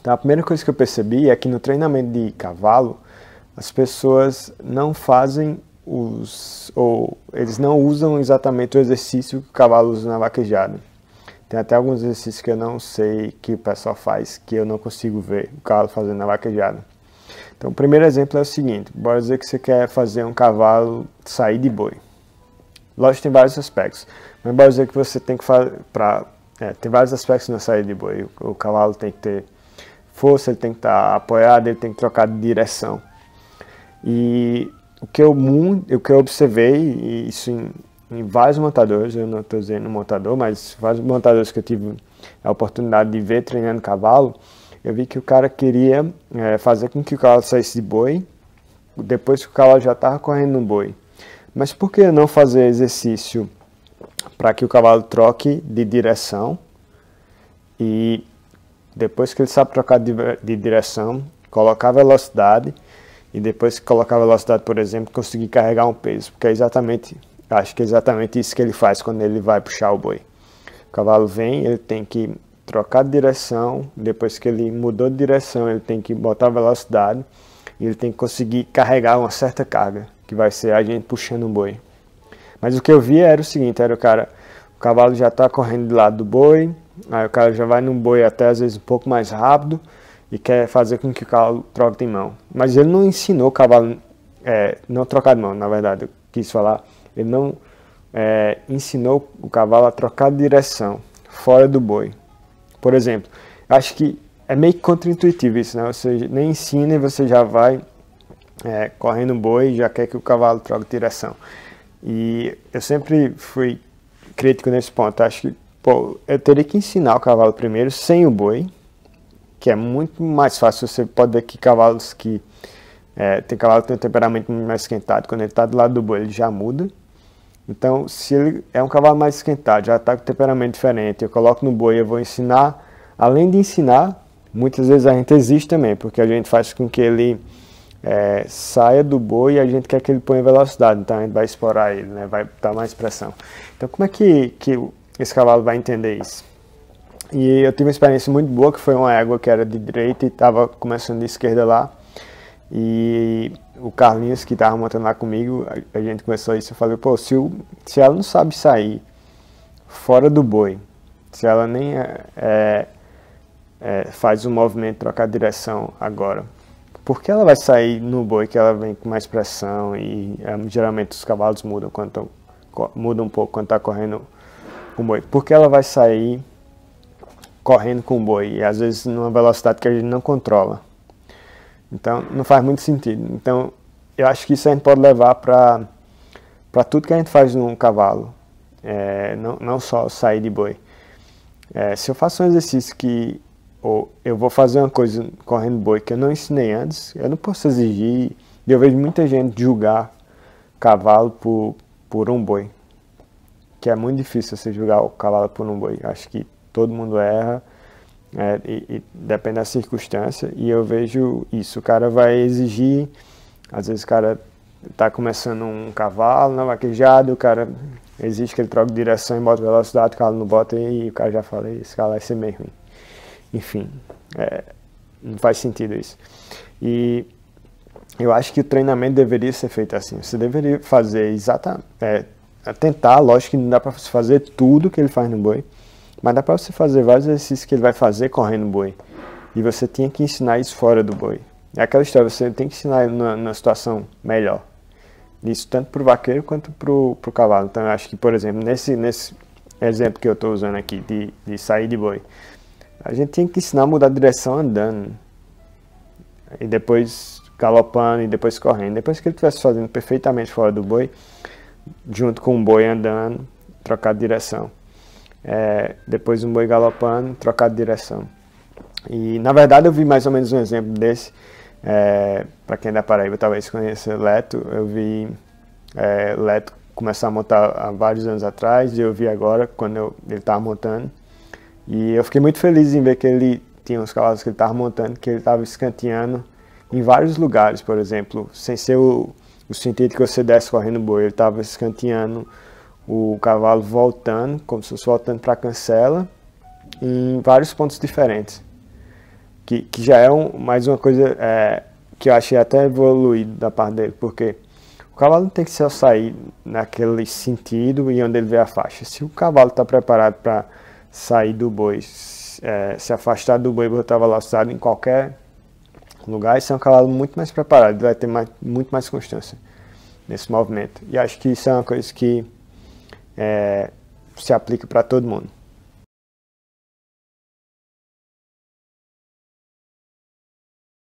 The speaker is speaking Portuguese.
Então, a primeira coisa que eu percebi é que no treinamento de cavalo, as pessoas não fazem ou eles não usam exatamente o exercício que o cavalo usa na vaquejada. Tem até alguns exercícios que eu não sei que o pessoal faz, que eu não consigo ver o cavalo fazendo na vaquejada. Então, o primeiro exemplo é o seguinte: bora dizer que você quer fazer um cavalo sair de boi. Lógico que tem vários aspectos, mas bora dizer que você tem que fazer tem vários aspectos na saída de boi. O cavalo tem que ter força, ele tem que estar apoiado, ele tem que trocar de direção. E o que eu observei, e isso em vários montadores, eu não estou dizendo montador, mas vários montadores que eu tive a oportunidade de ver treinando cavalo, eu vi que o cara queria fazer com que o cavalo saísse de boi, depois que o cavalo já estava correndo no boi. Mas por que não fazer exercício para que o cavalo troque de direção e depois que ele sabe trocar de direção, colocar velocidade e depois que colocar velocidade, por exemplo, conseguir carregar um peso? Porque acho que é exatamente isso que ele faz quando ele vai puxar o boi. O cavalo vem, ele tem que trocar de direção, depois que ele mudou de direção, ele tem que botar velocidade e ele tem que conseguir carregar uma certa carga, que vai ser a gente puxando o boi. Mas o que eu vi era o seguinte: o cavalo já está correndo do lado do boi, aí o cara já vai num boi até às vezes um pouco mais rápido e quer fazer com que o cavalo troque de mão. Mas ele não ensinou o cavalo, não trocar de mão, na verdade, eu quis falar, ele não ensinou o cavalo a trocar de direção fora do boi. Por exemplo, acho que é meio contra-intuitivo isso, né? Você nem ensina e você já vai correndo o boi e já quer que o cavalo troque de direção. E eu sempre fui crítico nesse ponto. Acho que eu teria que ensinar o cavalo primeiro sem o boi, que é muito mais fácil. Você pode ver que cavalos que tem cavalo que tem um temperamento mais esquentado, quando ele está do lado do boi ele já muda. Então, se ele é um cavalo mais esquentado, já está com temperamento diferente, eu coloco no boi, eu vou ensinar. Além de ensinar, muitas vezes a gente exige também, porque a gente faz com que ele saia do boi e a gente quer que ele ponha velocidade, então a gente vai explorar ele, né? Vai dar mais pressão. Então, como é que esse cavalo vai entender isso? E eu tive uma experiência muito boa, que foi uma égua que era de direita e estava começando de esquerda lá. E o Carlinhos, que estava montando lá comigo, a gente começou isso. Eu falei: pô, se ela não sabe sair fora do boi, se ela nem faz o movimento, trocar de direção agora, por que ela vai sair no boi, que ela vem com mais pressão e geralmente os cavalos mudam um pouco quando está correndo com o boi? Por que ela vai sair correndo com o boi e às vezes numa velocidade que a gente não controla? Então não faz muito sentido. Então eu acho que isso a gente pode levar para tudo que a gente faz num cavalo, não só sair de boi. Se eu faço um exercício ou eu vou fazer uma coisa correndo boi que eu não ensinei antes, eu não posso exigir. E eu vejo muita gente julgar cavalo por um boi, que é muito difícil você julgar o cavalo por um boi. Acho que todo mundo erra, e depende da circunstância, e eu vejo isso. O cara vai exigir, às vezes o cara está começando um cavalo na vaquejada, o cara exige que ele troque de direção e bota velocidade, o cavalo não bota e o cara já fala: esse cavalo vai ser meio ruim. Enfim, não faz sentido isso. E eu acho que o treinamento deveria ser feito assim. Você deveria fazer tentar, lógico que não dá para você fazer tudo que ele faz no boi, mas dá para você fazer vários exercícios que ele vai fazer correndo no boi. E você tinha que ensinar isso fora do boi. É aquela história, você tem que ensinar ele numa situação melhor. Isso tanto para o vaqueiro quanto para o cavalo. Então eu acho que, por exemplo, nesse exemplo que eu estou usando aqui, de sair de boi, a gente tinha que ensinar a mudar de direção andando, e depois galopando, e depois correndo. Depois que ele estivesse fazendo perfeitamente fora do boi, junto com o boi andando, trocar de direção. Depois um boi galopando, trocar de direção. E na verdade eu vi mais ou menos um exemplo desse. Para quem é da Paraíba talvez conheça Leto. Eu vi Leto começar a montar há vários anos atrás, e eu vi agora quando ele estava montando. E eu fiquei muito feliz em ver que ele tinha uns cavalos que ele estava montando, que ele estava escanteando em vários lugares, por exemplo, sem ser o sentido que você desce correndo boi. Ele estava escanteando o cavalo voltando, como se fosse voltando para a cancela, em vários pontos diferentes. que já é mais uma coisa que eu achei até evoluído da parte dele, porque o cavalo não tem que só sair naquele sentido e onde ele vê a faixa. Se o cavalo está preparado para sair do boi, se afastar do boi e botar velocidade em qualquer lugar, esse é um cavalo muito mais preparado, ele vai ter muito mais constância nesse movimento. E acho que isso é uma coisa que se aplica para todo mundo.